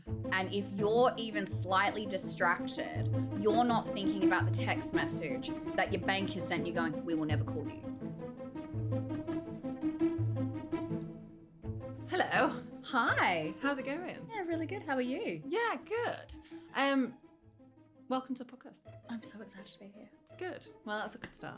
And if you're even slightly distracted, you're not thinking about the text message that your bank has sent you going, we will never call you. Hello. Hi. How's it going? Yeah, really good. How are you? Yeah, good. Welcome to the podcast. I'm so excited to be here. Good. Well, that's a good start.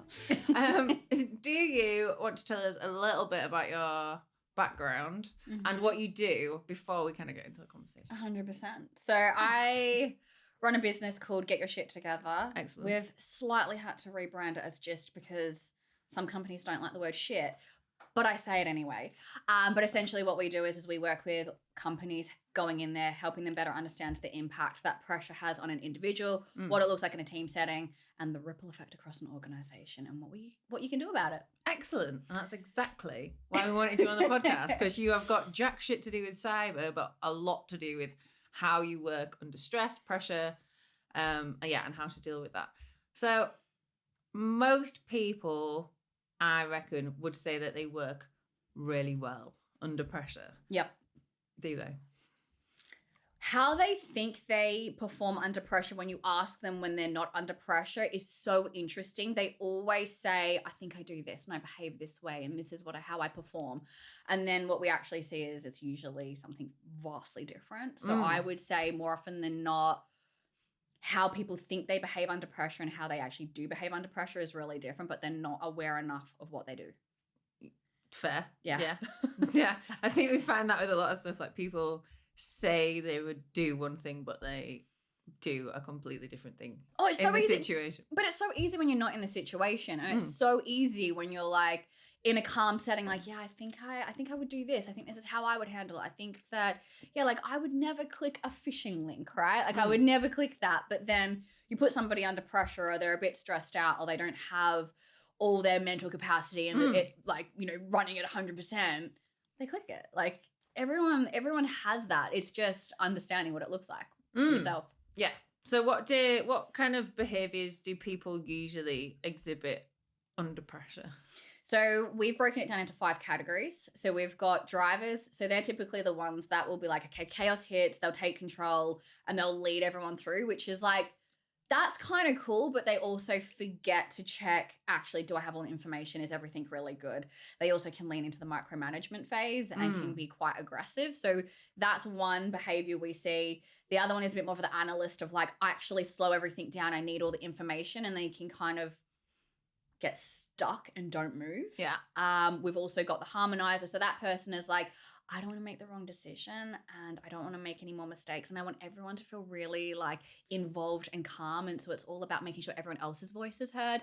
Do you want to tell us a little bit about your background and what you do before we kind of get into the conversation? 100%. So I run a business called Get Your Shit Together. Excellent. We've slightly had to rebrand it as GYST because some companies don't like the word shit, but I say it anyway. But essentially what we do is we work with companies going in there, helping them better understand the impact that pressure has on an individual, what it looks like in a team setting, and the ripple effect across an organization and what you can do about it. Excellent. And that's exactly why we wanted you on the podcast, because you have got jack shit to do with cyber, but a lot to do with how you work under stress, pressure, and how to deal with that. So most people, I reckon, would say that they work really well under pressure. Yep. Do they? How they think they perform under pressure when you ask them when they're not under pressure is so interesting. They always say, I think I do this and I behave this way and this is how I perform. And then what we actually see is it's usually something vastly different. So I would say more often than not, how people think they behave under pressure and how they actually do behave under pressure is really different, but they're not aware enough of what they do. Fair. Yeah. Yeah. I think we find that with a lot of stuff, like people say they would do one thing, but they do a completely different thing it's so in the easy. situation. But it's so easy when you're not in the situation. And it's so easy when you're like in a calm setting, like, yeah, I think I would do this. I think this is how I would handle it. I think that, like I would never click a phishing link, right? Like I would never click that. But then you put somebody under pressure or they're a bit stressed out or they don't have all their mental capacity and running at 100%, they click it. Like everyone has that. It's just understanding what it looks like for yourself. Yeah. So what kind of behaviors do people usually exhibit under pressure? So we've broken it down into 5 categories. So we've got drivers. So they're typically the ones that will be like, okay, chaos hits, they'll take control and they'll lead everyone through, which is like, that's kind of cool, but they also forget to check, actually, do I have all the information? Is everything really good? They also can lean into the micromanagement phase and can be quite aggressive. So that's one behavior we see. The other one is a bit more of the analyst of like, I actually slow everything down. I need all the information, and they can kind of get stuck and don't move. Yeah. We've also got the harmonizer. So that person is like, I don't want to make the wrong decision and I don't want to make any more mistakes. And I want everyone to feel really like involved and calm. And so it's all about making sure everyone else's voice is heard.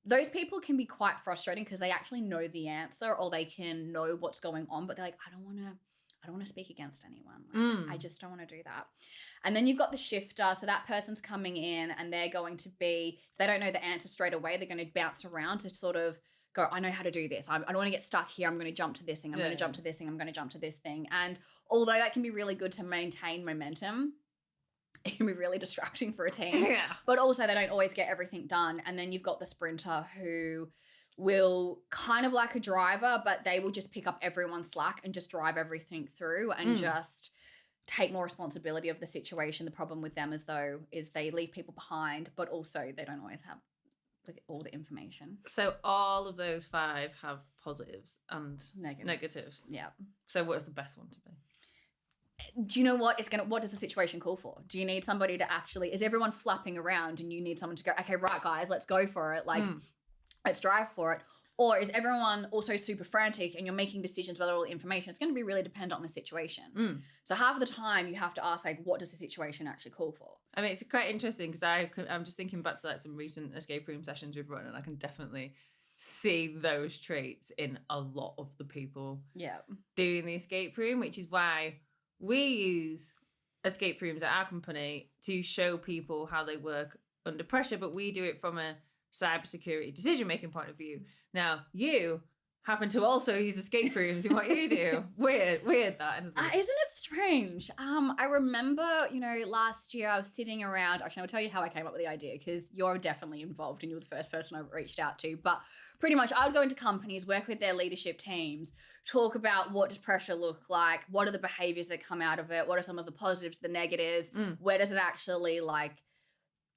Those people can be quite frustrating because they actually know the answer or they can know what's going on, but they're like, I don't want to speak against anyone. Like, I just don't want to do that. And then you've got the shifter. So that person's coming in and they're going to be, if they don't know the answer straight away, they're going to bounce around to sort of go, I know how to do this. I don't want to get stuck here. I'm going to jump to this thing. I'm going to jump to this thing. I'm going to jump to this thing. And although that can be really good to maintain momentum, it can be really distracting for a team. Yeah. But also they don't always get everything done. And then you've got the sprinter who will kind of like a driver, but they will just pick up everyone's slack and just drive everything through and just take more responsibility of the situation. The problem with them is they leave people behind, but also they don't always have all the information. So all of those 5 have positives and negatives. Yeah. So what's the best one to be? Do you know what does the situation call for? Do you need somebody to actually, is everyone flapping around and you need someone to go, okay, right guys, let's go for it. Like, let's drive for it. Or is everyone also super frantic and you're making decisions with all the information? It's going to be really dependent on the situation. So half of the time you have to ask, like, what does the situation actually call for? I mean, it's quite interesting because I'm just thinking back to like some recent escape room sessions we've run, and I can definitely see those traits in a lot of the people doing the escape room, which is why we use escape rooms at our company to show people how they work under pressure, but we do it from a cybersecurity decision-making point of view. Now, you happen to also use escape rooms in what you do. Weird that, isn't it? Isn't it strange? I remember, last year I was sitting around, actually I'll tell you how I came up with the idea because you're definitely involved and you're the first person I reached out to, but pretty much I would go into companies, work with their leadership teams, talk about what does pressure look like, what are the behaviors that come out of it, what are some of the positives, the negatives, where does it actually like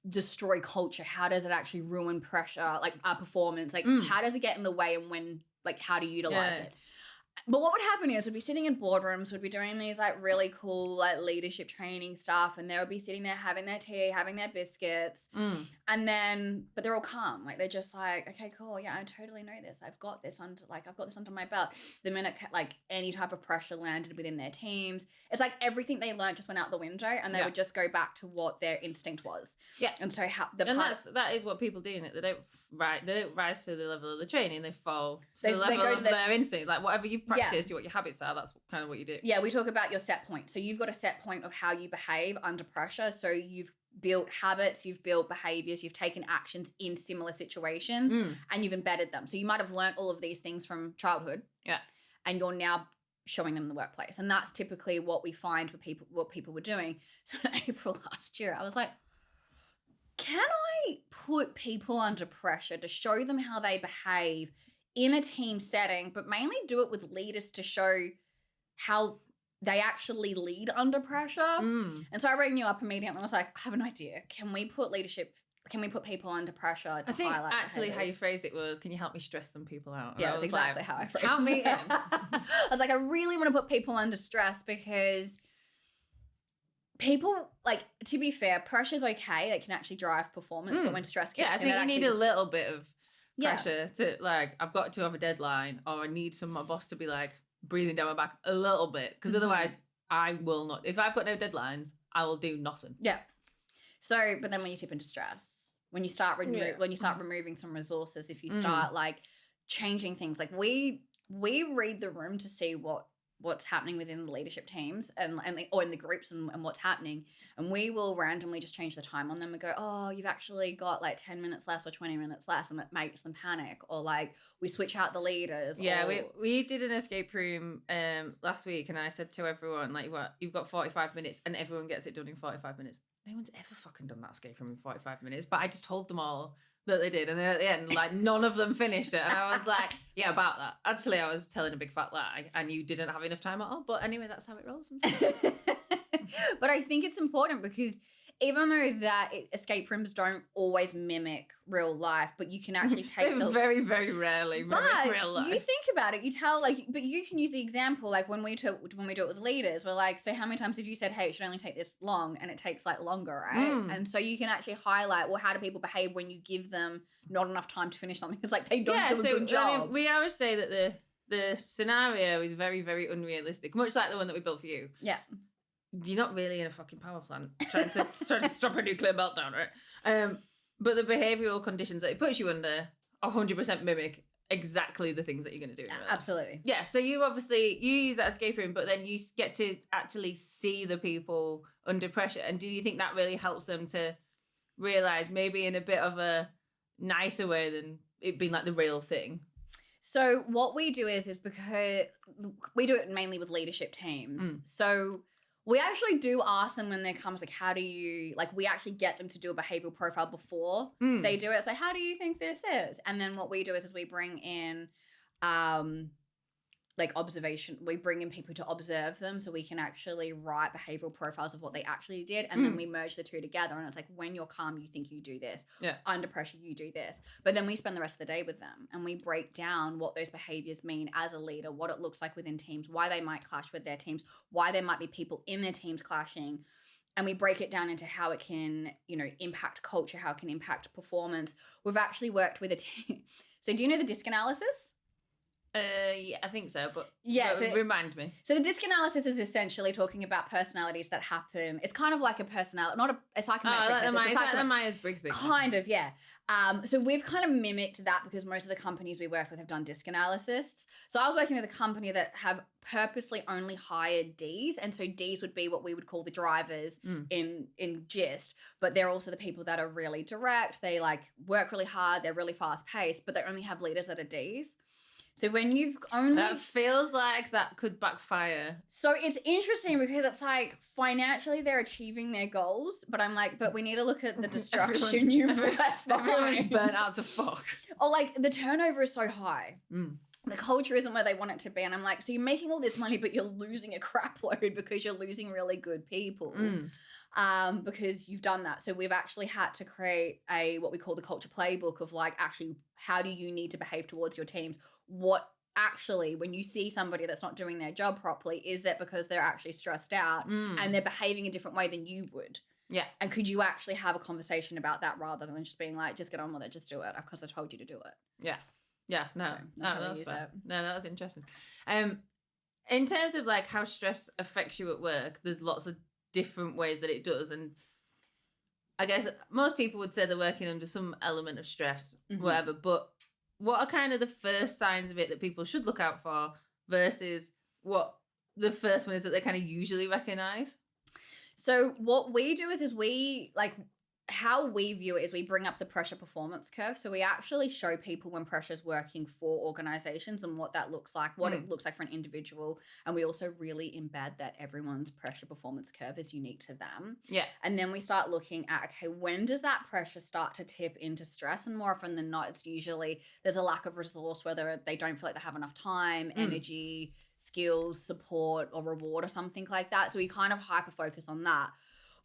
destroy culture, how does it actually ruin pressure, like our performance, like how does it get in the way, and when, like how to utilize it. But what would happen is we'd be sitting in boardrooms, we'd be doing these like really cool like leadership training stuff, and they would be sitting there having their tea, having their biscuits, and then, but they're all calm, like they're just like, okay, cool, yeah, I totally know this, I've got this under my belt. The minute like any type of pressure landed within their teams, it's like everything they learned just went out the window, and they would just go back to what their instinct was. And so that is what people do in it. They don't rise to the level of the training, they fall to the level of their instinct, like whatever you've practiced, what your habits are, that's kind of what you do. Yeah, we talk about your set point. So you've got a set point of how you behave under pressure. So you've built habits, you've built behaviors, you've taken actions in similar situations, and you've embedded them. So you might have learned all of these things from childhood. And you're now showing them in the workplace. And that's typically what we find what people were doing. So in April last year, I was like, can I put people under pressure to show them how they behave in a team setting, but mainly do it with leaders to show how they actually lead under pressure? And so I rang you up immediately and I was like, I have an idea. Can we put people under pressure to highlight actually how you phrased it was, can you help me stress some people out? And yeah, that's exactly how I phrased it. Count me in. I was like, I really want to put people under stress because people, like, to be fair, pressure's okay. It can actually drive performance, but when stress kicks in, I think you need a little bit of pressure to, like, I've got to have a deadline, or I need my boss to be like breathing down my back a little bit, because otherwise I will not. If I've got no deadlines, I will do nothing. So, but then when you tip into stress, when you start removing some resources, if you start like changing things, like we read the room to see what's happening within the leadership teams or in the groups and what's happening, and we will randomly just change the time on them and go, oh, you've actually got like 10 minutes less or 20 minutes less, and that makes them panic. Or like we switch out the leaders. We did an escape room last week, and I said to everyone, like, you've got 45 minutes, and everyone gets it done in 45 minutes. No one's ever fucking done that escape room in 45 minutes, but I just told them all that they did, and then at the end, like, none of them finished it, and I was like, yeah, about that. Actually, I was telling a big fat lie, and you didn't have enough time at all. But anyway, that's how it rolls sometimes. But I think it's important because even though that escape rooms don't always mimic real life, but you can actually take very, very rarely mimic real life. You think about it, you tell, like, but you can use the example, like when we do it with leaders, we're like, so how many times have you said, hey, it should only take this long, and it takes like longer, right? And so you can actually highlight, well, how do people behave when you give them not enough time to finish something? It's like they don't do a good job. I mean, we always say that the scenario is very, very unrealistic, much like the one that we built for you. Yeah. You're not really in a fucking power plant trying to stop a nuclear meltdown, right? But the behavioural conditions that it puts you under 100% mimic exactly the things that you're going to do. Absolutely. Yeah, so you use that escape room, but then you get to actually see the people under pressure. And do you think that really helps them to realise, maybe in a bit of a nicer way than it being like the real thing? So what we do is because we do it mainly with leadership teams. So we actually do ask them when there comes, like, how do you, like, we actually get them to do a behavioral profile before they do it. So how do you think this is? And then what we do is we bring in, like, observation. We bring in people to observe them so we can actually write behavioral profiles of what they actually did. And then we merge the two together. And it's like, when you're calm, you think you do this. Under pressure, you do this. But then we spend the rest of the day with them and we break down what those behaviors mean as a leader, what it looks like within teams, why they might clash with their teams, why there might be people in their teams clashing. And we break it down into how it can, impact culture, how it can impact performance. We've actually worked with a team. So do you know the DISC analysis? Yeah, I think so, but remind me. So the DISC analysis is essentially talking about personalities that happen. It's kind of like a personality, not a psychometric test. It's like the Myers-Briggs thing. Kind of, yeah. So we've kind of mimicked that because most of the companies we work with have done DISC analysis. So I was working with a company that have purposely only hired Ds, and so Ds would be what we would call the drivers in GYST, but they're also the people that are really direct. They like work really hard. They're really fast paced, but they only have leaders that are Ds. So when you've only... That feels like that could backfire. So it's interesting because it's like financially they're achieving their goals, but I'm like, but we need to look at the destruction you've left behind. Everyone's burnt out to fuck. Or like the turnover is so high. the culture isn't where they want it to be. And I'm like, so you're making all this money, but you're losing a crap load because you're losing really good people. Because you've done that. So we've actually had to create what we call the culture playbook of like, actually, how do you need to behave towards your teams? What actually, when you see somebody that's not doing their job properly, is it because they're actually stressed out and they're behaving a different way than you would? Yeah. And could you actually have a conversation about that rather than just being like, just get on with it, just do it because I told you to do it. Yeah. Yeah. No, so that's fun. No, that was interesting. In terms of like how stress affects you at work, there's lots of different ways that it does. And I guess most people would say they're working under some element of stress, whatever. But what are kind of the first signs of it that people should look out for versus what the first one is that they kind of usually recognize? So what we do is we like how we view it is we bring up the pressure performance curve. So we actually show people when pressure is working for organizations and what that looks like, what it looks like for an individual. And we also really embed that everyone's pressure performance curve is unique to them. Yeah. And then we start looking at, okay, when does that pressure start to tip into stress? And more often than not, it's usually there's a lack of resource, whether they don't feel like they have enough time, energy, skills, support, or reward or something like that. So we kind of hyper focus on that.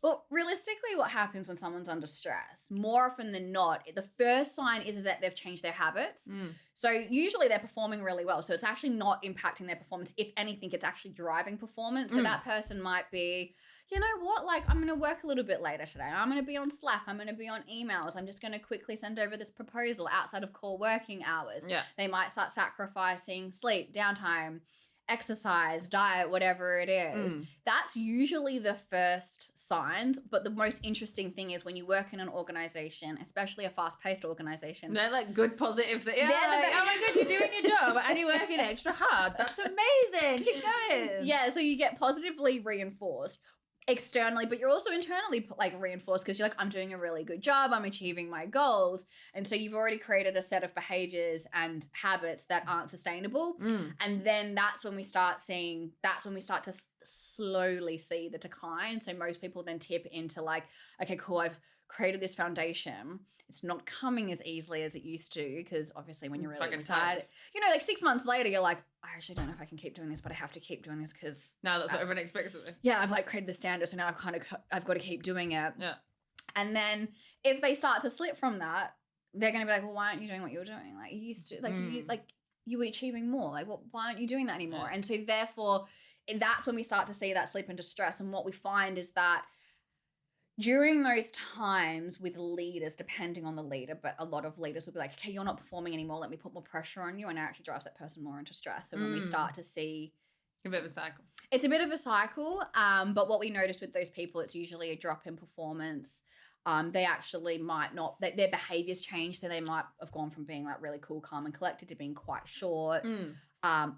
But realistically, what happens when someone's under stress? More often than not, the first sign is that they've changed their habits. So usually they're performing really well. So it's actually not impacting their performance. If anything, it's actually driving performance. So that person might be, you know what, like I'm going to work a little bit later today. I'm going to be on Slack. I'm going to be on emails. I'm just going to quickly send over this proposal outside of core working hours. Yeah. They might start sacrificing sleep, downtime, exercise, diet, whatever it is. That's usually the first signs. But the most interesting thing is when you work in an organization, especially a fast-paced organization. They're like good positives. Yeah, like, oh my God, you're doing your job and you're working extra hard. That's amazing. Keep going. Yeah, so you get positively reinforced externally, but you're also internally like reinforced because you're like, I'm doing a really good job, I'm achieving my goals. And so you've already created a set of behaviors and habits that aren't sustainable. And then that's when we start to slowly see the decline. So most people then tip into like, okay, cool, I've created this foundation. It's not coming as easily as it used to because obviously when you're really excited, you know, like 6 months later, you're like, I actually don't know if I can keep doing this, but I have to keep doing this because now that's what everyone expects of me. Yeah, I've like created the standard, so now I've got to keep doing it. Yeah. And then if they start to slip from that, they're going to be like, well, why aren't you doing what you were doing? Like you used to, like you were achieving more. Like, well, why aren't you doing that anymore? Yeah. And so therefore, that's when we start to see that slip into stress. And what we find is that during those times with leaders, depending on the leader, but a lot of leaders will be like, okay, you're not performing anymore. Let me put more pressure on you. And it actually drives that person more into stress. So when we start to see a bit of a cycle. It's a bit of a cycle. But what we notice with those people, it's usually a drop in performance. They actually might not, their behaviors change. So they might have gone from being like really cool, calm and collected to being quite short.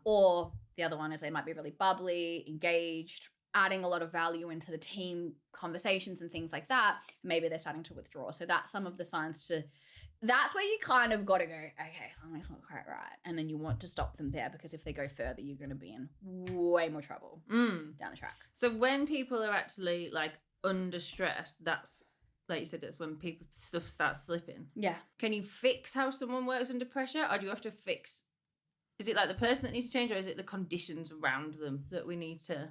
Or the other one is they might be really bubbly, engaged, adding a lot of value into the team conversations and things like that. Maybe they're starting to withdraw. So that's some of the signs that's where you kind of got to go, okay, something's not quite right. And then you want to stop them there because if they go further, you're going to be in way more trouble down the track. So when people are actually like under stress, that's, like you said, that's when stuff starts slipping. Yeah. Can you fix how someone works under pressure, or do you have to fix, is it like the person that needs to change, or is it the conditions around them that we need to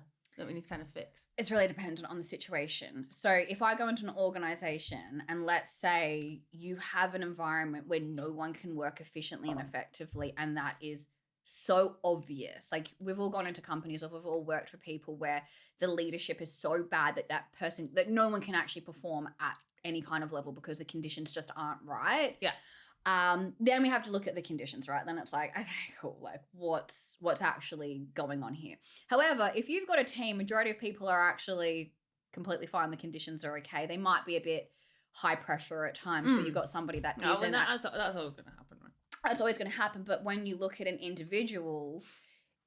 kind of fix? It's really dependent on the situation. So if I go into an organization and let's say you have an environment where no one can work efficiently and effectively, and that is so obvious. Like we've all gone into companies or we've all worked for people where the leadership is so bad that no one can actually perform at any kind of level because the conditions just aren't right. Yeah. Then we have to look at the conditions, right? Then it's like, okay, cool. Like what's actually going on here? However, if you've got a team, majority of people are actually completely fine. The conditions are okay. They might be a bit high pressure at times, but you've got somebody that that's always going to happen, right? That's always going to happen. But when you look at an individual,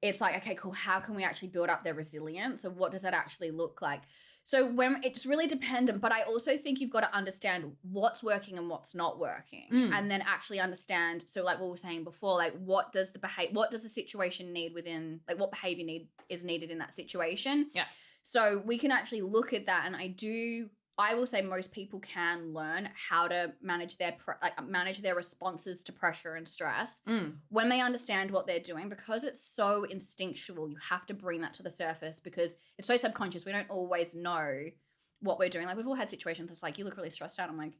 it's like, okay, cool. How can we actually build up their resilience? So what does that actually look like? So when it's really dependent, but I also think you've got to understand what's working and what's not working, and then actually understand. So like what we were saying before, like what does the situation need within, like what behavior is needed in that situation? Yeah. So we can actually look at that, and I do I will say most people can learn how to manage their responses to pressure and stress when they understand what they're doing, because it's so instinctual. You have to bring that to the surface because it's so subconscious. We don't always know what we're doing. Like we've all had situations that's like, you look really stressed out. I'm like,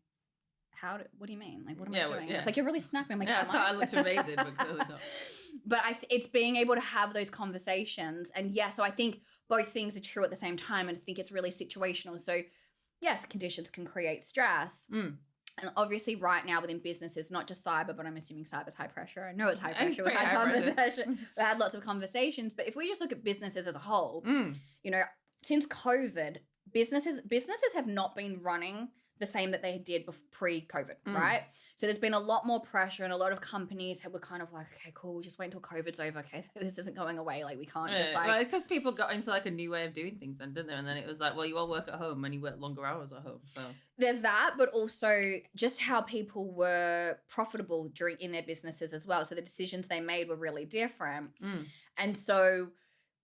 what do you mean? Like, what am I doing? It's like, you're really snappy. I'm like, I thought I looked amazing, but clearly not. But it's being able to have those conversations. And so I think both things are true at the same time. And I think it's really situational. So yes, conditions can create stress. And obviously right now within businesses, not just cyber, but I'm assuming cyber's high pressure. I know it's high pressure. We've had lots of conversations. But if we just look at businesses as a whole, you know, since COVID, businesses have not been running the same that they did pre-COVID, right? So there's been a lot more pressure, and a lot of companies were kind of like, okay, cool, we'll just wait until COVID's over. Okay, this isn't going away. Like we can't just like... because people got into like a new way of doing things then, didn't they? And then it was like, well, you all work at home and you work longer hours at home. So there's that, but also just how people were profitable in their businesses as well. So the decisions they made were really different. And so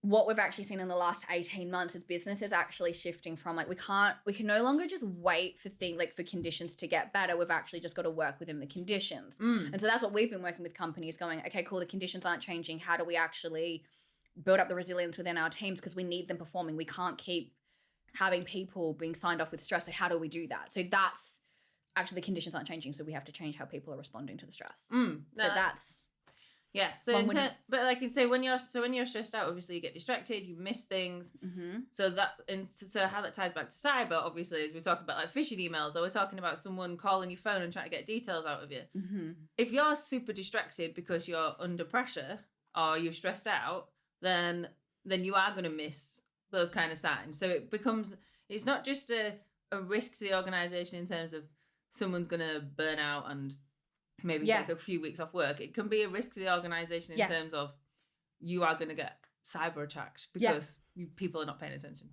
what we've actually seen in the last 18 months is businesses actually shifting from like, we can no longer just wait for for conditions to get better. We've actually just got to work within the conditions. And so that's what we've been working with companies going, okay, cool, the conditions aren't changing. How do we actually build up the resilience within our teams? Because we need them performing. We can't keep having people being signed off with stress. So how do we do that? So that's actually, the conditions aren't changing. So we have to change how people are responding to the stress. So that's... Yeah. So, but like you say, when you're stressed out, obviously you get distracted, you miss things. So how that ties back to cyber, obviously, as we talk about like phishing emails, or we're talking about someone calling your phone and trying to get details out of you. If you're super distracted because you're under pressure or you're stressed out, then you are going to miss those kind of signs. So it's not just a risk to the organization in terms of someone's going to burn out and maybe take a few weeks off work. It can be a risk to the organization in terms of you are going to get cyber attacked because people are not paying attention.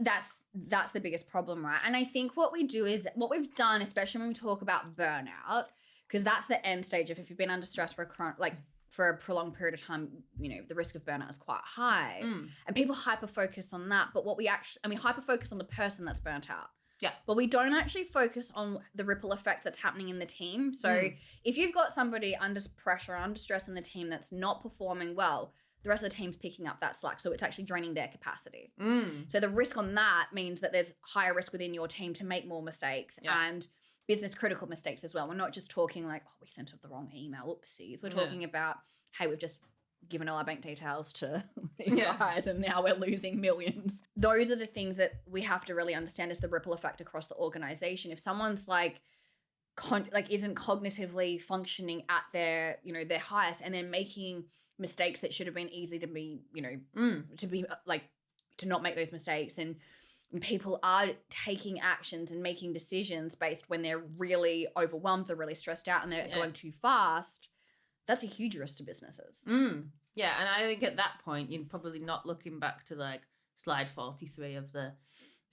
That's the biggest problem, right? And I think what we've done, especially when we talk about burnout, because that's the end stage of if you've been under stress for a prolonged period of time, you know, the risk of burnout is quite high. And people hyper-focus on that. But we hyper-focus on the person that's burnt out. Yeah. But we don't actually focus on the ripple effect that's happening in the team. So if you've got somebody under pressure, under stress in the team that's not performing well, the rest of the team's picking up that slack. So it's actually draining their capacity. So the risk on that means that there's higher risk within your team to make more mistakes and business critical mistakes as well. We're not just talking like, oh, we sent up the wrong email. Oopsies. We're talking about, hey, we've just given all our bank details to these guys and now we're losing millions. Those are the things that we have to really understand is the ripple effect across the organization. If someone's isn't cognitively functioning at their highest, and they're making mistakes that should have been easy to be, to not make those mistakes, and people are taking actions and making decisions based when they're really overwhelmed, they're really stressed out, and they're going too fast, that's a huge risk to businesses. Yeah, and I think at that point, you're probably not looking back to like slide 43 of the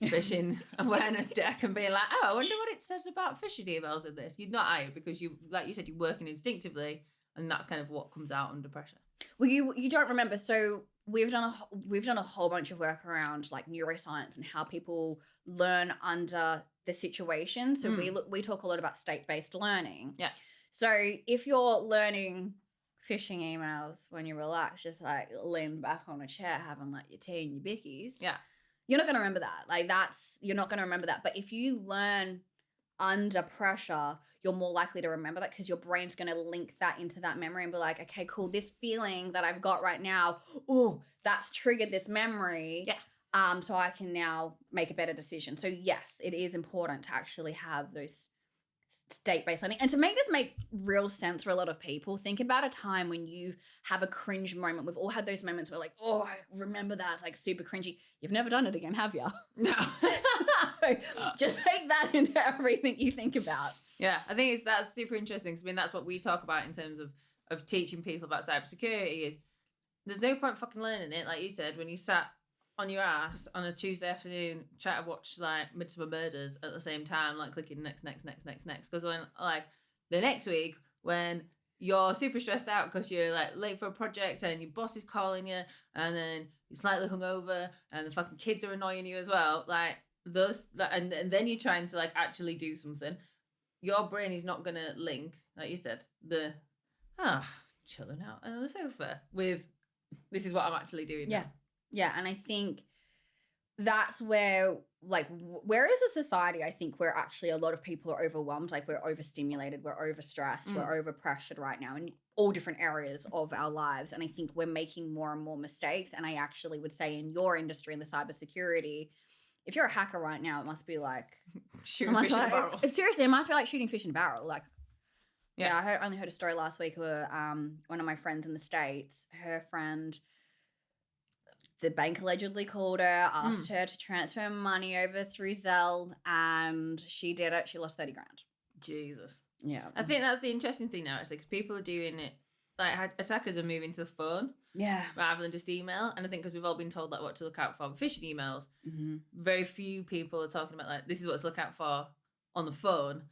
phishing awareness deck and being like, oh, I wonder what it says about phishing emails in this. You're not, are you? Because you, like you said, you're working instinctively, and that's kind of what comes out under pressure. Well, you don't remember. So we've done a whole bunch of work around like neuroscience and how people learn under the situation. So we talk a lot about state-based learning. Yeah. So if you're learning phishing emails when you're relaxed, just like lean back on a chair, having like your tea and your bickies. Yeah. You're not going to remember that. You're not going to remember that. But if you learn under pressure, you're more likely to remember that because your brain's going to link that into that memory and be like, okay, cool, this feeling that I've got right now, oh, that's triggered this memory. Yeah. So I can now make a better decision. So yes, it is important to actually have those state-based learning. And to make this make real sense for a lot of people, think about a time when you have a cringe moment. We've all had those moments where like, oh, I remember that. It's like super cringy. You've never done it again, have you? No. So just make that into everything you think about. Yeah, I think that's super interesting. 'Cause I mean, that's what we talk about in terms of teaching people about cybersecurity is there's no point fucking learning it. Like you said, when you sat on your ass on a Tuesday afternoon, try to watch like Midsummer Murders at the same time, like clicking next. Because when like the next week, when you're super stressed out because you're like late for a project and your boss is calling you, and then you're slightly hungover and the fucking kids are annoying you as well, like and then you're trying to like actually do something, your brain is not going to link, like you said, chilling out on the sofa with this is what I'm actually doing now. Yeah, and I think that's where, like, where is a society, I think, where actually a lot of people are overwhelmed, like we're overstimulated, we're overstressed, we're overpressured right now in all different areas of our lives. And I think we're making more and more mistakes. And I actually would say in your industry, in the cybersecurity, if you're a hacker right now, it must be like shooting fish in a barrel. Seriously, it must be like shooting fish in a barrel. Like, yeah, I only heard a story last week where one of my friends in the States, her friend, the bank allegedly called her, asked her to transfer money over through Zelle, and she did it. She lost 30 grand. Jesus. Yeah. I think that's the interesting thing now, actually, because people are doing it, like attackers are moving to the phone. Yeah. Rather than just email. And I think because we've all been told like what to look out for with phishing emails, very few people are talking about like, this is what to look out for on the phone.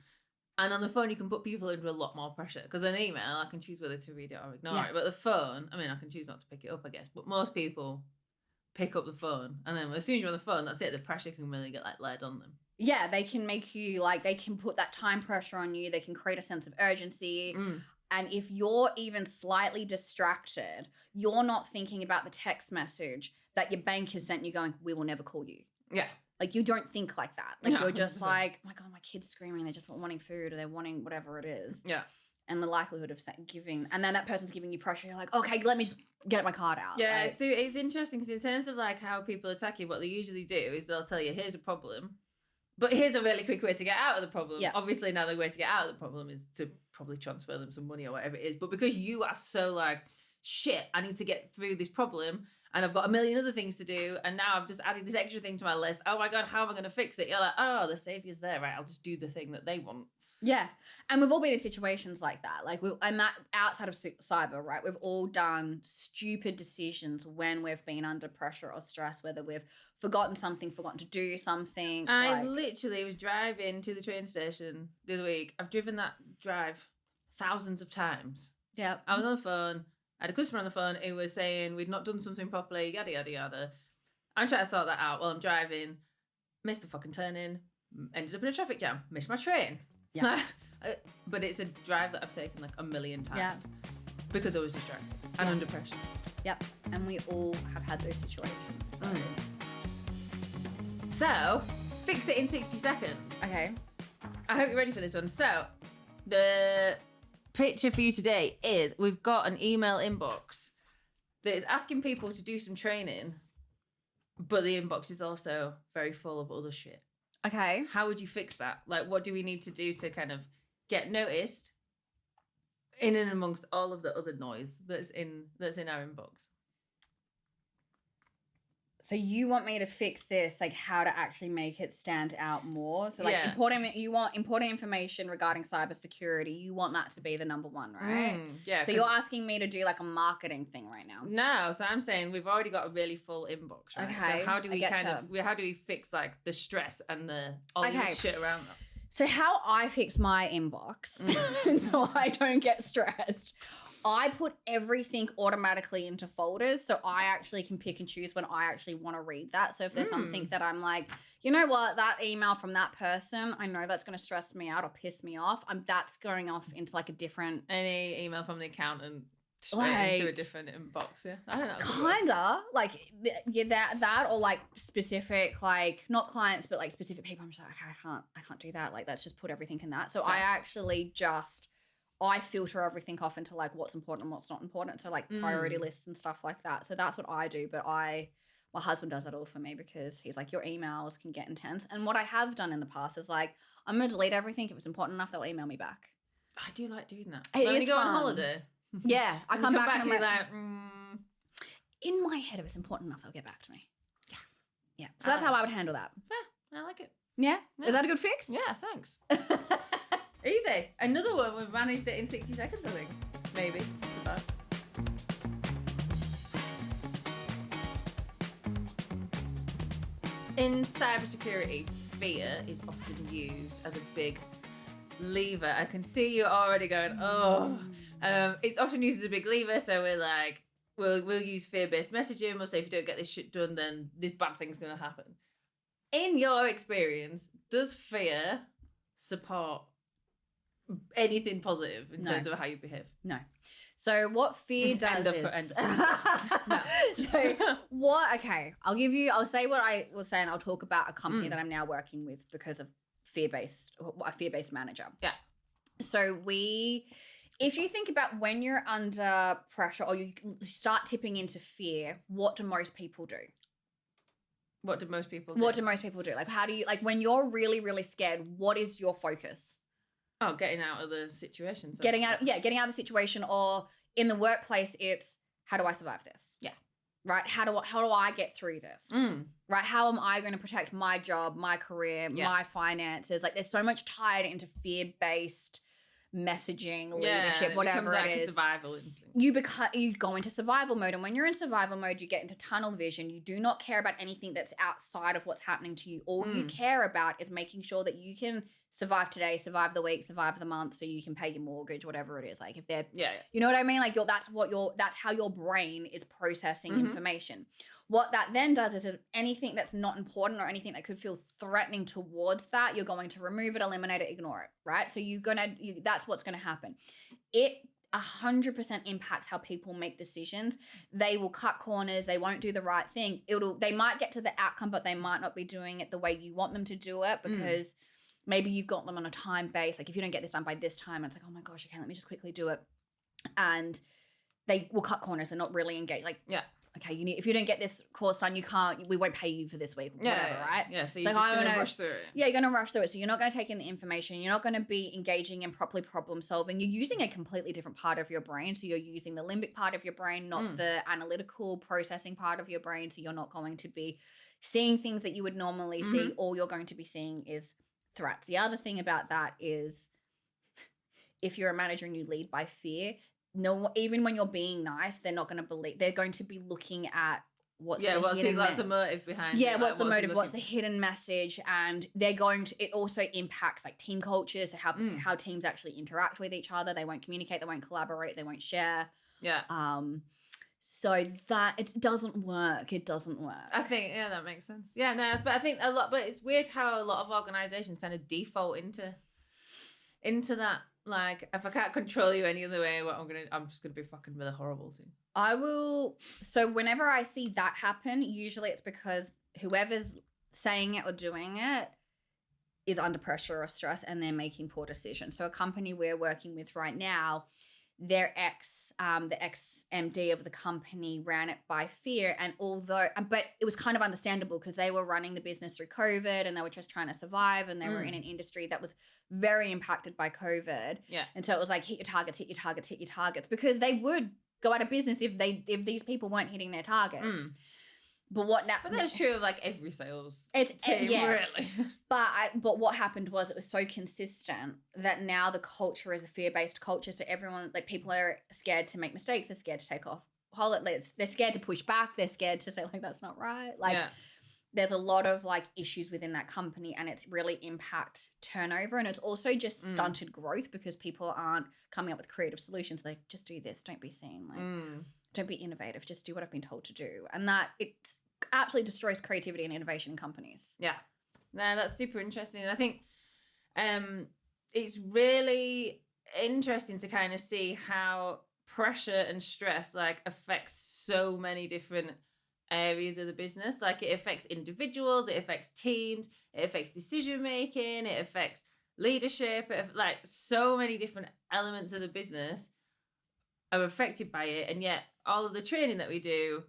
And on the phone, you can put people under a lot more pressure. Because an email, I can choose whether to read it or ignore it. But the phone, I mean, I can choose not to pick it up, I guess. But most people pick up the phone. And then as soon as you're on the phone, that's it. The pressure can really get like laid on them. Yeah, they can make you like, they can put that time pressure on you. They can create a sense of urgency. And if you're even slightly distracted, you're not thinking about the text message that your bank has sent you going, we will never call you. Yeah. Like, you don't think like that. Like, you're just 100%. Like, oh my God, my kid's screaming. They're just wanting food, or they're wanting whatever it is. Yeah. And the likelihood of giving, and then that person's giving you pressure. You're like, okay, let me just get my card out. Yeah, like, so it's interesting because in terms of like how people attack you, what they usually do is they'll tell you, here's a problem, but here's a really quick way to get out of the problem. Yeah. Obviously, now the way to get out of the problem is to probably transfer them some money or whatever it is. But because you are so like, shit, I need to get through this problem and I've got a million other things to do. And now I've just added this extra thing to my list. Oh my God, how am I going to fix it? You're like, oh, the savior's there, right? I'll just do the thing that they want. Yeah. And we've all been in situations like that. Like, and that outside of cyber, right? We've all done stupid decisions when we've been under pressure or stress, whether we've forgotten to do something. I literally was driving to the train station the other week. I've driven that drive thousands of times. Yeah. I was on the phone. I had a customer on the phone who was saying we'd not done something properly, yada, yada, yada. I'm trying to sort that out while I'm driving. Missed a fucking turn-in. Ended up in a traffic jam. Missed my train. Yeah. But it's a drive that I've taken like a million times. Yeah. Because I was distracted and under pressure. Yep. And we all have had those situations. So, fix it in 60 seconds. Okay. I hope you're ready for this one. So, the picture for you today is we've got an email inbox that is asking people to do some training, but the inbox is also very full of other shit. Okay. How would you fix that? Like, what do we need to do to kind of get noticed in and amongst all of the other noise that's in our inbox? So you want me to fix this, like how to actually make it stand out more? So like you want important information regarding cybersecurity. You want that to be the number one, right? Yeah. So you're asking me to do like a marketing thing right now? No. So I'm saying we've already got a really full inbox, right? Okay. So how do we how do we fix like the stress and all this shit around that? So how I fix my inbox so I don't get stressed, I put everything automatically into folders so I actually can pick and choose when I actually want to read that. So if there's something that I'm like, you know what, that email from that person, I know that's going to stress me out or piss me off. That's going off into like a different... Any email from the accountant straight into a different inbox, yeah? I don't know. Kinda. Like, yeah, that or like specific, like, not clients, but like specific people. I'm just like, okay, I can't do that. Like, let's just put everything in that. So I actually I filter everything off into like what's important and what's not important. So like priority lists and stuff like that. So that's what I do. But my husband does that all for me because he's like, your emails can get intense. And what I have done in the past is like, I'm going to delete everything. If it's important enough, they'll email me back. I do like doing that. When you go on holiday. Yeah. I come back and I'm like, in my head, if it's important enough, they'll get back to me. Yeah. Yeah. So that's how I would handle that. Yeah, I like it. Yeah? Is that a good fix? Yeah, thanks. Easy. Another one, we've managed it in 60 seconds, I think. Maybe. Just about. In cybersecurity, fear is often used as a big lever. I can see you already going, it's often used as a big lever, so we're like, we'll use fear-based messaging. We'll say if you don't get this shit done, then this bad thing's going to happen. In your experience, does fear support anything positive in terms of how you behave? No. So what fear does is no. So I'll say what I will say, and I'll talk about a company that I'm now working with because of a fear-based manager. Yeah. So if you think about when you're under pressure or you start tipping into fear, what do most people do? What do most people do? Like, how do you, like, when you're really, really scared, what is your focus? Oh, getting out of the situation. Getting out of the situation, or in the workplace, it's how do I survive this? Yeah. Right? How do I get through this? Right? How am I going to protect my job, my career, my finances? Like, there's so much tied into fear-based messaging, leadership, whatever it is. A survival instinct. You go into survival mode, and when you're in survival mode, you get into tunnel vision. You do not care about anything that's outside of what's happening to you. All you care about is making sure that you can survive today, survive the week, survive the month, so you can pay your mortgage, whatever it is. Like, if they're, you know what I mean? Like, that's how your brain is processing information. What that then does is, if anything that's not important or anything that could feel threatening towards that, you're going to remove it, eliminate it, ignore it, right? So that's what's going to happen. It 100% impacts how people make decisions. They will cut corners. They won't do the right thing. They might get to the outcome, but they might not be doing it the way you want them to do it, because maybe you've got them on a time base. Like, if you don't get this done by this time, it's like, oh my gosh, okay, let me just quickly do it. And they will cut corners. They're not really engaged. Like, okay, if you don't get this course done, we won't pay you for this week, whatever, right? Yeah, so you're just going to rush through it. Yeah, you're going to rush through it. So you're not going to take in the information. You're not going to be engaging in properly problem solving. You're using a completely different part of your brain. So you're using the limbic part of your brain, not the analytical processing part of your brain. So you're not going to be seeing things that you would normally see. All you're going to be seeing is threats. The other thing about that is, if you're a manager and you lead by fear, even when you're being nice, they're not going to believe. They're going to be looking at what's the motive behind it. Yeah, what's the motive? What's the hidden message? And they're going to. It also impacts like team culture, so how teams actually interact with each other. They won't communicate. They won't collaborate. They won't share. Yeah. So that it doesn't work. It doesn't work. I think that makes sense. Yeah, no, but I think but it's weird how a lot of organizations kind of default into that. Like, if I can't control you any other way, I'm just gonna be fucking really horrible to you. I will. So whenever I see that happen, usually it's because whoever's saying it or doing it is under pressure or stress, and they're making poor decisions. So a company we're working with right now, the ex-MD of the company ran it by fear, but it was kind of understandable because they were running the business through COVID and they were just trying to survive, and they were in an industry that was very impacted by COVID. Yeah. And so it was like, hit your targets, because they would go out of business if these people weren't hitting their targets. But that's true of like every sales team, really. But what happened was, it was so consistent that now the culture is a fear-based culture. So everyone, like, people are scared to make mistakes. They're scared to take off holidays. They're scared to push back. They're scared to say, like, that's not right. Like, there's a lot of like issues within that company, and it's really impact turnover, and it's also just stunted growth because people aren't coming up with creative solutions. Like, just do this, don't be seen, like don't be innovative, just do what I've been told to do. And that it absolutely destroys creativity and innovation in companies. Yeah. No, that's super interesting. And I think it's really interesting to kind of see how pressure and stress like affects so many different areas of the business. Like, it affects individuals, it affects teams, it affects decision making, it affects leadership. Like, so many different elements of the business are affected by it, and yet all of the training that we do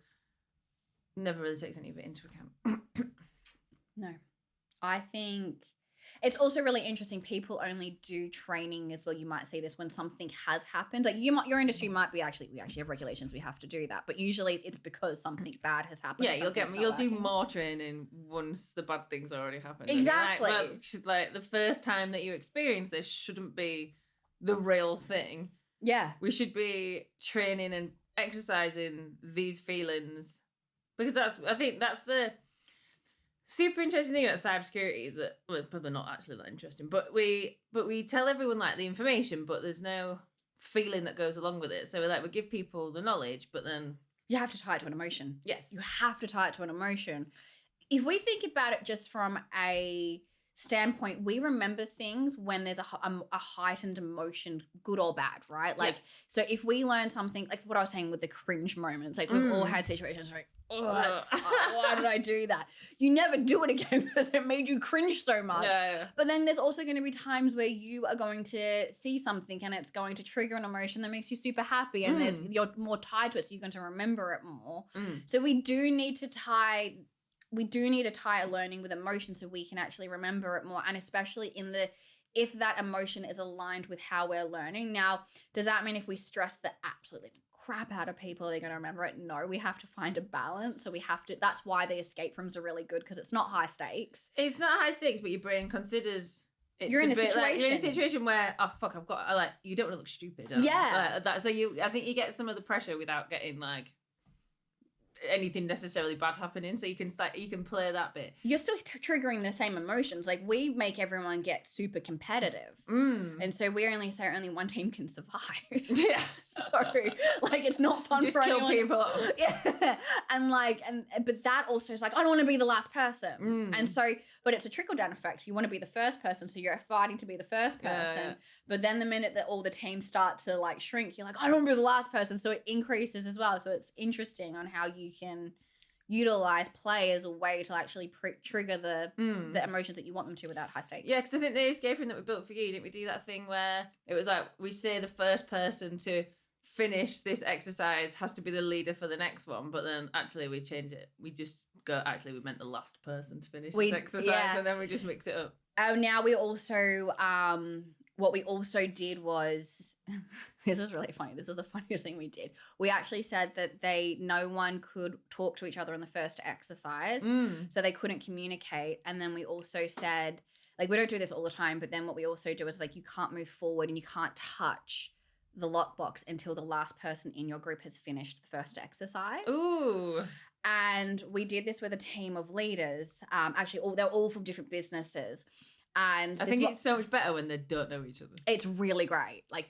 never really takes any of it into account. No. I think it's also really interesting. People only do training as well. You might see this when something has happened. Like, your industry might be we actually have regulations. We have to do that. But usually it's because something bad has happened. Yeah, you'll do more training once the bad thing's already happened. Exactly. Like the first time that you experience this shouldn't be the real thing. Yeah. We should be training and exercising these feelings, because I think that's the super interesting thing about cybersecurity is that, well, probably not actually that interesting, but we tell everyone like the information, but there's no feeling that goes along with it. So we give people the knowledge, but then you have to tie it to an emotion. Yes, you have to tie it to an emotion. if we think about it just from a standpoint, we remember things when there's a heightened emotion, good or bad, right? Like, so if we learn something, like what I was saying with the cringe moments, like we've all had situations like, oh, why did I do that? You never do it again because it made you cringe so much. Yeah. But then there's also going to be times where you are going to see something and it's going to trigger an emotion that makes you super happy, and you're more tied to it, so you're going to remember it more. So we do need to tie a learning with emotion so we can actually remember it more, and especially if that emotion is aligned with how we're learning. Now, does that mean if we stress the absolutely crap out of people, they're going to remember it? No, we have to find a balance. So that's why the escape rooms are really good, because it's not high stakes. It's not high stakes, but your brain considers you're in a situation. Like, you're in a situation where, oh fuck, you don't want to look stupid. Yeah. I think you get some of the pressure without getting like anything necessarily bad happening, so you can play that bit. You're still triggering the same emotions. Like, we make everyone get super competitive, and so we only say only one team can survive. Yeah. So like, it's not fun just for kill anyone. People. Yeah. But that also is like, I don't want to be the last person, and so but it's a trickle down effect. You want to be the first person, so you're fighting to be the first person. Yeah. But then the minute that all the teams start to like shrink, you're like, I don't want to be the last person, so it increases as well. So it's interesting on how you can utilize play as a way to actually trigger the emotions that you want them to without high stakes. Yeah, because I think the escape room that we built for you, didn't we do that thing where it was like, we say the first person to finish this exercise has to be the leader for the next one, but then actually we change it. We just go, actually we meant the last person to finish this exercise, and then we just mix it up. Oh, now we also what we also did was, this was really funny. This was the funniest thing we did. We actually said that no one could talk to each other in the first exercise, so they couldn't communicate. And then we also said, like, we don't do this all the time, but then what we also do is like, you can't move forward and you can't touch the lockbox until the last person in your group has finished the first exercise. Ooh. And we did this with a team of leaders. Actually, they're all from different businesses. And I think it's so much better when they don't know each other. It's really great. Like,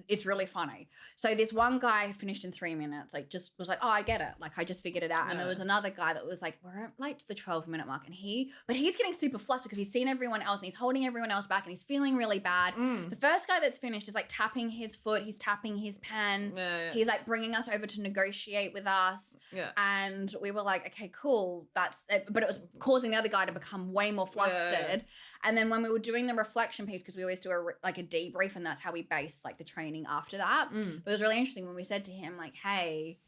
it's really funny. So this one guy finished in 3 minutes, like, just was like, oh, I get it. Like, I just figured it out. Yeah. And there was another guy that was like, we're at like the 12-minute mark. And he's getting super flustered because he's seen everyone else and he's holding everyone else back and he's feeling really bad. The first guy that's finished is like tapping his foot. He's tapping his pen. Yeah. He's like bringing us over to negotiate with us. Yeah. And we were like, okay, cool. But it was causing the other guy to become way more flustered. Yeah. And then when we were doing the reflection piece, because we always do a debrief, and that's how we base like the training after that. But it was really interesting when we said to him, like, hey,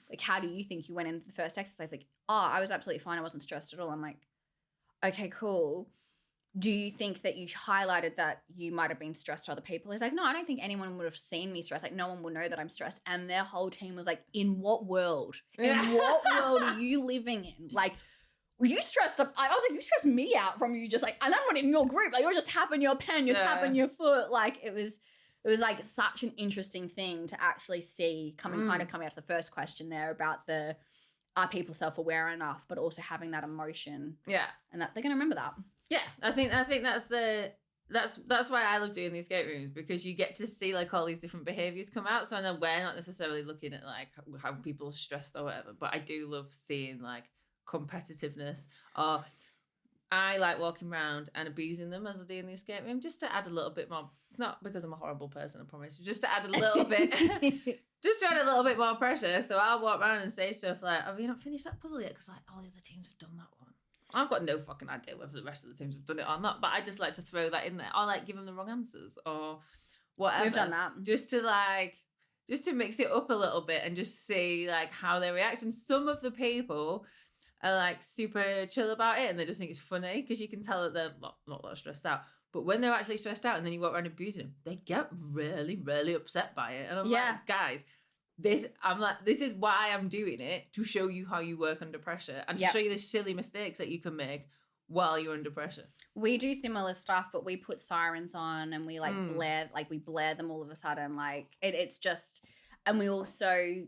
like, how do you think you went into the first exercise? Like, oh, I was absolutely fine. I wasn't stressed at all. I'm like, okay, cool. Do you think that you highlighted that you might have been stressed to other people? He's like, no, I don't think anyone would have seen me stressed. Like, no one will know that I'm stressed. And their whole team was like, in what world? In what world are you living in? Like, were you stressed up? I was like, you stressed me out from you just like, and I'm not in your group. Like, you're just tapping your pen, you're tapping your foot. Like, it was like such an interesting thing to actually see coming out to the first question there about are people self-aware enough, but also having that emotion. Yeah. And that they're going to remember that. Yeah. I think that's why I love doing these escape rooms, because you get to see like all these different behaviors come out. So I know we're not necessarily looking at like how people are stressed or whatever, but I do love seeing like competitiveness, or I like walking around and abusing them as I do in the escape room, just to add a little bit more, not because I'm a horrible person, I promise, just to add a little bit just to add a little bit more pressure. So I'll walk around and say stuff like, have you not finished that puzzle yet? Because like all the other teams have done that one. I've got no fucking idea whether the rest of the teams have done it or not, but I just like to throw that in there, or like give them the wrong answers or whatever. We've done that just to mix it up a little bit and just see like how they react. And some of the people are like super chill about it and they just think it's funny, because you can tell that they're not that stressed out. But when they're actually stressed out and then you walk around abusing them, they get really, really upset by it. And I'm like, guys, this is why I'm doing it, to show you how you work under pressure and to show you the silly mistakes that you can make while you're under pressure. We do similar stuff, but we put sirens on and we like blare them all of a sudden. Like it's just, and we also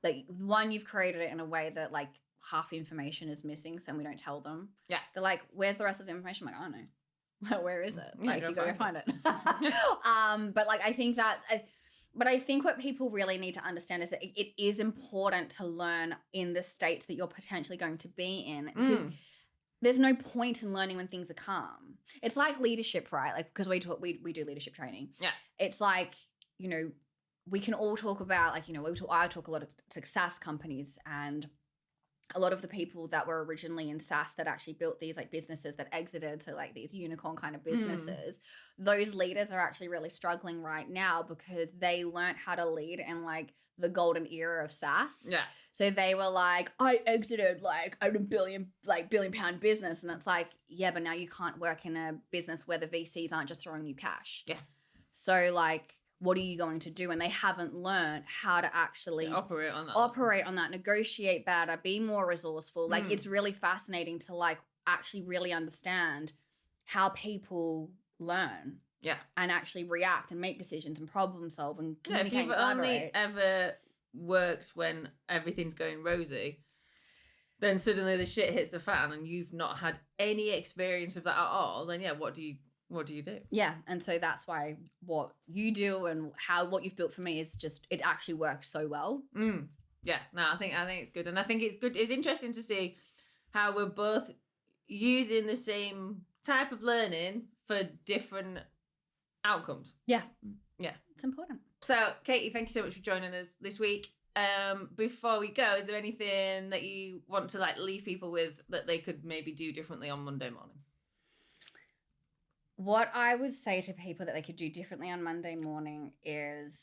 like, one, you've created it in a way that like half information is missing, so we don't tell them. Yeah. They're like, where's the rest of the information? I'm like, I don't know. Like, where is it? Like, you gotta go find it. But like, I think that But I think what people really need to understand is that it is important to learn in the states that you're potentially going to be in, because there's no point in learning when things are calm. It's like leadership, right? Like, because we do leadership training. Yeah. It's like, you know, we can all talk about, like, you know, I talk a lot to SaaS companies, and a lot of the people that were originally in SaaS that actually built these like businesses that exited to like these unicorn kind of businesses, those leaders are actually really struggling right now because they learned how to lead in like the golden era of SaaS. Yeah. So they were like, I exited like a billion pound business. And it's like, yeah, but now you can't work in a business where the VCs aren't just throwing you cash. Yes. So like, what are you going to do? And they haven't learned how to actually operate on that, negotiate better, be more resourceful. Like, it's really fascinating to like actually really understand how people learn. Yeah. And actually react and make decisions and problem solve and communicate. If you've only ever worked when everything's going rosy, then suddenly the shit hits the fan and you've not had any experience of that at all, then yeah, what do you do? Yeah. And so that's why what you do and what you've built for me is just, it actually works so well. Yeah. No, I think it's good. And I think it's good. It's interesting to see how we're both using the same type of learning for different outcomes. Yeah. Yeah. It's important. So, Katie, thank you so much for joining us this week. Before we go, is there anything that you want to like leave people with that they could maybe do differently on Monday morning? What I would say to people that they could do differently on Monday morning is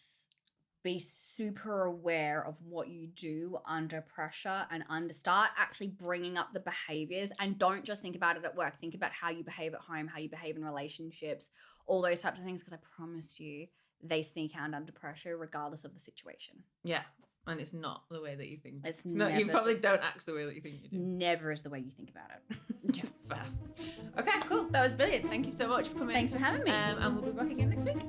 be super aware of what you do under pressure and start actually bringing up the behaviors, and don't just think about it at work. Think about how you behave at home, how you behave in relationships, all those types of things, because I promise you they sneak out under pressure regardless of the situation. Yeah. And it's not the way that you think. It's not. You probably don't act the way that you think you do. Never is the way you think about it. Yeah, fair. Okay, cool. That was brilliant. Thank you so much for coming. Thanks for having me. And we'll be back again next week.